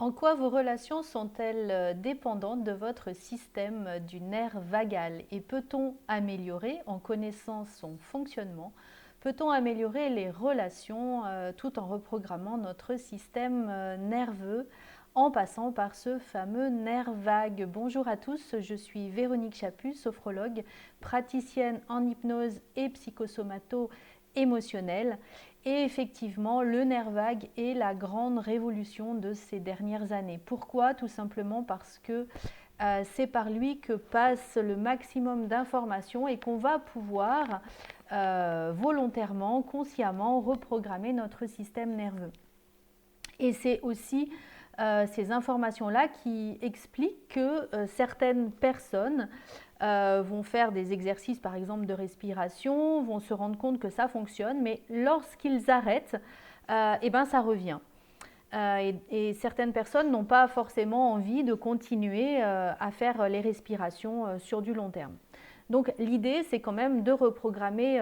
En quoi vos relations sont-elles dépendantes de votre système du nerf vagal et peut-on améliorer, en connaissant son fonctionnement, peut-on améliorer les relations tout en reprogrammant notre système nerveux en passant par ce fameux nerf vague? Bonjour à tous, je suis Véronique Chaput, sophrologue, praticienne en hypnose et psychosomato-émotionnelle. Et effectivement, le nerf vague est la grande révolution de ces dernières années. Pourquoi? Tout simplement parce que c'est par lui que passe le maximum d'informations et qu'on va pouvoir volontairement, consciemment reprogrammer notre système nerveux. Et c'est aussi ces informations-là qui expliquent que certaines personnes vont faire des exercices par exemple de respiration, vont se rendre compte que ça fonctionne, mais lorsqu'ils arrêtent, eh ben, ça revient. Et certaines personnes n'ont pas forcément envie de continuer à faire les respirations sur du long terme. Donc l'idée, c'est quand même de reprogrammer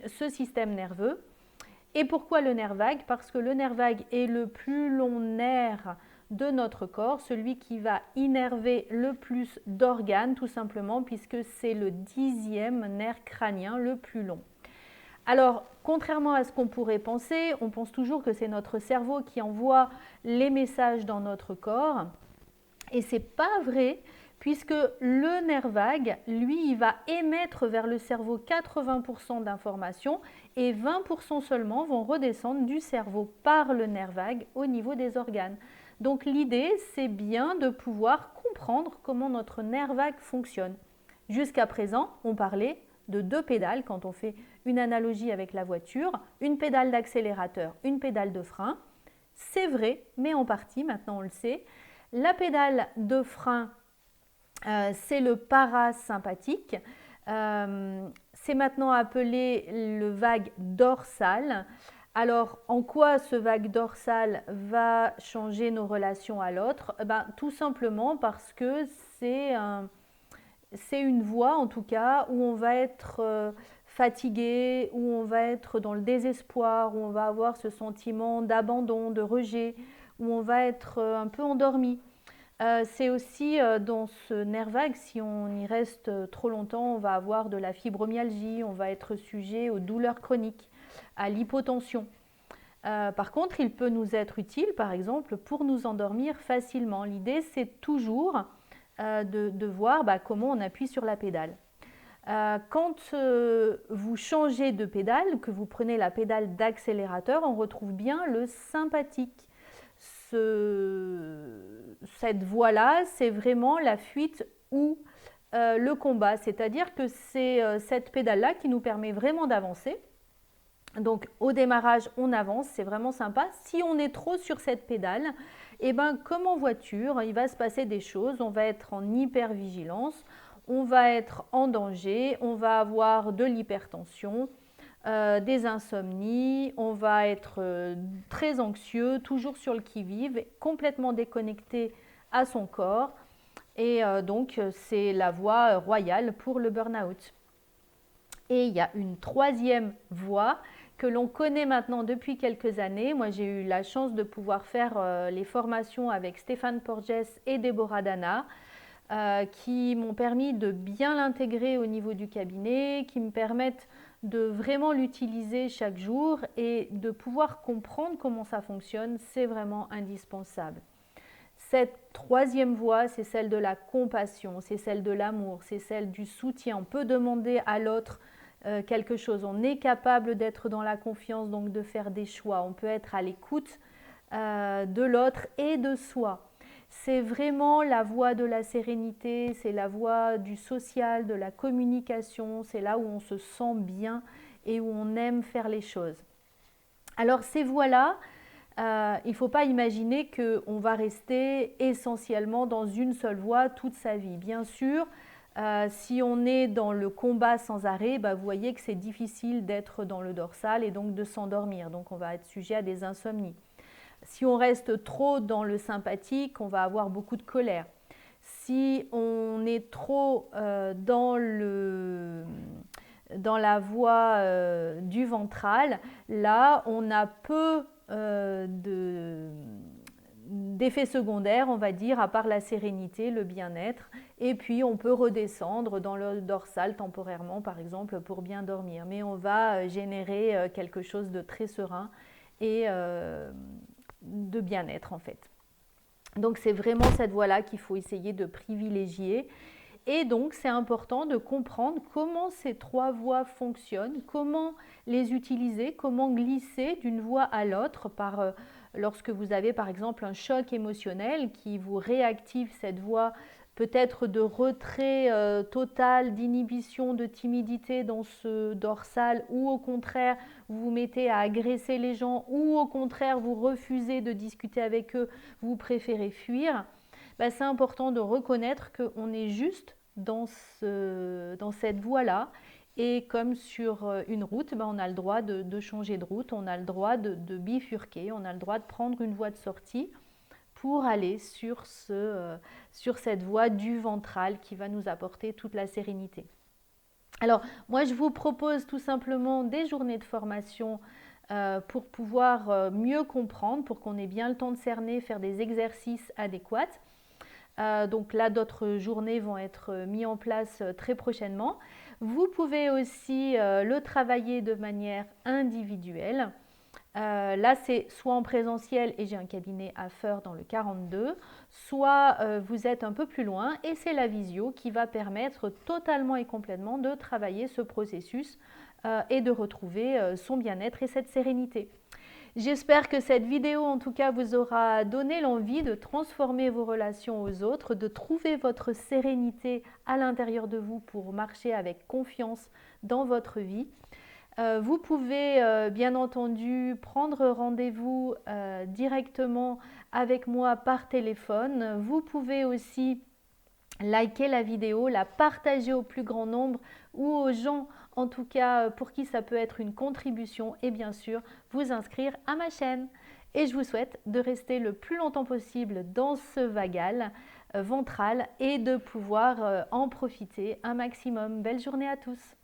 ce système nerveux. Et pourquoi le nerf vague? Parce que le nerf vague est le plus long nerf de notre corps, celui qui va innerver le plus d'organes, tout simplement, puisque c'est le 10e nerf crânien le plus long. Alors, contrairement à ce qu'on pourrait penser, on pense toujours que c'est notre cerveau qui envoie les messages dans notre corps. Et ce n'est pas vrai, puisque le nerf vague, lui, il va émettre vers le cerveau 80% d'informations et 20% seulement vont redescendre du cerveau par le nerf vague au niveau des organes. Donc l'idée, c'est bien de pouvoir comprendre comment notre nerf vague fonctionne. Jusqu'à présent, on parlait de 2 pédales quand on fait une analogie avec la voiture, une pédale d'accélérateur, une pédale de frein. C'est vrai, mais en partie, maintenant on le sait. La pédale de frein, c'est le parasympathique. C'est maintenant appelé le vague dorsal. Alors, en quoi ce vague dorsal va changer nos relations à l'autre? Tout simplement parce que c'est une voie, en tout cas, où on va être fatigué, où on va être dans le désespoir, où on va avoir ce sentiment d'abandon, de rejet, où on va être un peu endormi. C'est aussi dans ce nerf vague, si on y reste trop longtemps, on va avoir de la fibromyalgie, on va être sujet aux douleurs chroniques, à l'hypotension. Par contre, il peut nous être utile, par exemple, pour nous endormir facilement. L'idée, c'est toujours de voir comment on appuie sur la pédale. Quand vous changez de pédale, que vous prenez la pédale d'accélérateur, on retrouve bien le sympathique. Cette voie-là, c'est vraiment la fuite ou le combat. C'est-à-dire que c'est cette pédale-là qui nous permet vraiment d'avancer. Donc au démarrage, on avance, c'est vraiment sympa. Si on est trop sur cette pédale, comme en voiture, il va se passer des choses. On va être en hypervigilance, on va être en danger, on va avoir de l'hypertension, des insomnies, on va être très anxieux, toujours sur le qui-vive, complètement déconnecté à son corps. Et donc, c'est la voie royale pour le burn-out. Et il y a une troisième voie que l'on connaît maintenant depuis quelques années. Moi, j'ai eu la chance de pouvoir faire les formations avec Stéphane Porges et Déborah Dana, qui m'ont permis de bien l'intégrer au niveau du cabinet, qui me permettent de vraiment l'utiliser chaque jour et de pouvoir comprendre comment ça fonctionne. C'est vraiment indispensable. Cette troisième voie, c'est celle de la compassion, c'est celle de l'amour, c'est celle du soutien. On peut demander à l'autre quelque chose. On est capable d'être dans la confiance, donc de faire des choix. On peut être à l'écoute de l'autre et de soi. C'est vraiment la voie de la sérénité, c'est la voie du social, de la communication, c'est là où on se sent bien et où on aime faire les choses. Alors ces voies-là, il ne faut pas imaginer qu'on va rester essentiellement dans une seule voie toute sa vie. Bien sûr, si on est dans le combat sans arrêt, vous voyez que c'est difficile d'être dans le dorsal et donc de s'endormir. Donc on va être sujet à des insomnies. Si on reste trop dans le sympathique, on va avoir beaucoup de colère. Si on est trop dans la voie du ventral, là, on a peu d'effets secondaires, on va dire, à part la sérénité, le bien-être. Et puis, on peut redescendre dans le dorsal temporairement, par exemple, pour bien dormir. Mais on va générer quelque chose de très serein et de bien-être, en fait. Donc, c'est vraiment cette voie-là qu'il faut essayer de privilégier. Et donc, c'est important de comprendre comment ces trois voies fonctionnent, comment les utiliser, comment glisser d'une voie à l'autre lorsque vous avez par exemple un choc émotionnel qui vous réactive cette voie peut-être de retrait total, d'inhibition, de timidité dans ce dorsal, ou au contraire vous vous mettez à agresser les gens, ou au contraire vous refusez de discuter avec eux, vous préférez fuir. C'est important de reconnaître qu'on est juste dans cette voie-là. Et comme sur une route, on a le droit de changer de route, on a le droit de bifurquer, on a le droit de prendre une voie de sortie pour aller sur cette voie du ventral qui va nous apporter toute la sérénité. Alors, moi, je vous propose tout simplement des journées de formation pour pouvoir mieux comprendre, pour qu'on ait bien le temps de cerner, faire des exercices adéquats. Donc là, d'autres journées vont être mises en place très prochainement. Vous pouvez aussi le travailler de manière individuelle. Là, c'est soit en présentiel et j'ai un cabinet à Feurs dans le 42, soit vous êtes un peu plus loin et c'est la visio qui va permettre totalement et complètement de travailler ce processus et de retrouver son bien-être et cette sérénité. J'espère que cette vidéo, en tout cas, vous aura donné l'envie de transformer vos relations aux autres, de trouver votre sérénité à l'intérieur de vous pour marcher avec confiance dans votre vie. Vous pouvez bien entendu prendre rendez-vous directement avec moi par téléphone. Vous pouvez aussi liker la vidéo, la partager au plus grand nombre ou aux gens en tout cas pour qui ça peut être une contribution et bien sûr vous inscrire à ma chaîne. Et je vous souhaite de rester le plus longtemps possible dans ce vagal ventral et de pouvoir en profiter un maximum. Belle journée à tous!